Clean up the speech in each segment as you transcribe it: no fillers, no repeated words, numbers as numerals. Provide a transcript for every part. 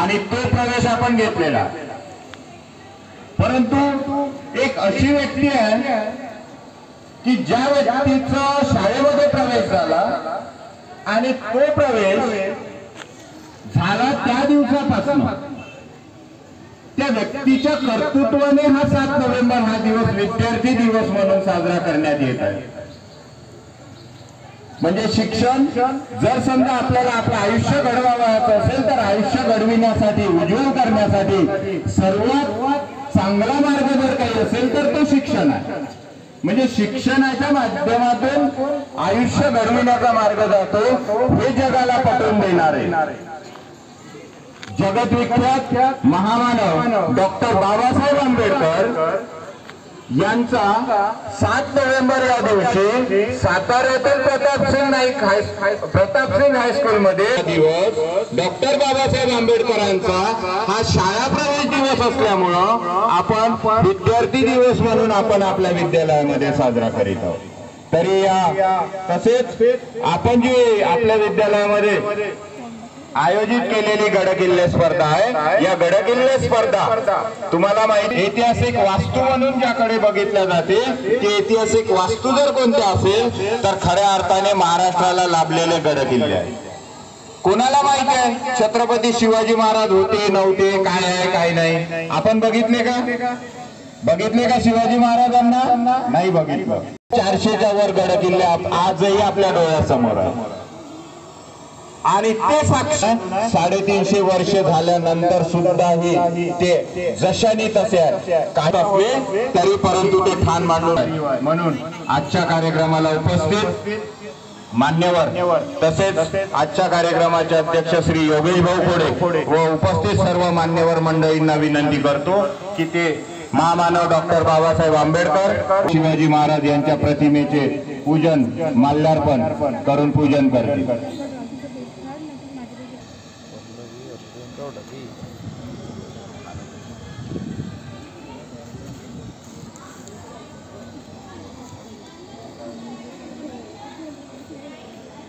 आणि तो प्रवेश आपण घेतलेला। परंतु एक अशी व्यक्ती आहे की ज्या व्यक्तीचा शाळेमध्ये प्रवेश झाला आणि तो प्रवेश झाला त्या दिवसापासून त्या व्यक्तीच्या कर्तृत्वाने हा 7 नोव्हेंबर हा दिवस विद्यार्थी दिवस म्हणून साजरा करण्यात येत आहे। म्हणजे शिक्षण जर समजा आपल्याला आपलं आयुष्य घडवायचं असेल तर आयुष्य घडविण्यासाठी उज्ज्वल करण्यासाठी सर्वात चांगला मार्ग जर काही असेल तर तो शिक्षण आहे। म्हणजे शिक्षणाच्या माध्यमातून आयुष्य घडविण्याचा मार्ग जातो हे जगाला पटवून देणारे जगद्विख्यात महामानव डॉक्टर बाबासाहेब आंबेडकर यांचा 7 नोव्हेंबर या दिवशी साताऱ्यातील प्रतापसिंग हायस्कूल मध्ये दिवस डॉक्टर बाबासाहेब आंबेडकरांचा हा शाळा प्रवेश दिवस असल्यामुळं आपण विद्यार्थी दिवस म्हणून आपण आपल्या विद्यालयामध्ये साजरा करीत आहोत। तरी तसेच आपण जी आपल्या विद्यालयामध्ये आयोजित केलेली गडकिल्ले स्पर्धा आहे, या गडकिल्ले स्पर्धा तुम्हाला माहिती ऐतिहासिक वास्तू म्हणून ज्याकडे बघितल्या जाते ती ऐतिहासिक वास्तू जर कोणत्या असेल तर खऱ्या अर्थाने महाराष्ट्राला लाभलेले गडकिल्ले आहे। कोणाला माहिती आहे छत्रपती शिवाजी महाराज होते नव्हते, काय आहे काय नाही, आपण बघितले का शिवाजी महाराजांना? नाही बघितलं। 400च्या वर गडकिल्ले आजही आपल्या डोळ्यासमोर आहे आणि ते 350 वर्ष झाल्यानंतर सुद्धाही ते जशानी तसे काय असले तरी परंतु ते ठाण मांडून म्हणून आजच्या कार्यक्रमाला उपस्थित मान्यवर तसेच आजच्या कार्यक्रमाचे अध्यक्ष श्री योगेश भाऊ खोडे व उपस्थित सर्व मान्यवर मंडळींना विनंती करतो की ते महामानव डॉक्टर बाबासाहेब आंबेडकर शिवाजी महाराज यांच्या प्रतिमेचे पूजन माल्यार्पण करून पूजन करतील।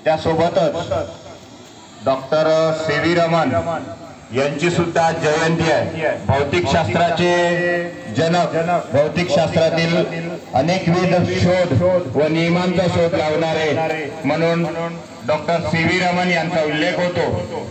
त्यासोबतच डॉक्टर सी.व्ही. रमन यांची सुद्धा जयंती आहे। भौतिकशास्त्राचे जनक, भौतिकशास्त्रातील अनेकविध शोध व नियमांचा शोध लावणारे म्हणून डॉक्टर सी.व्ही. रमन यांचा उल्लेख होतो।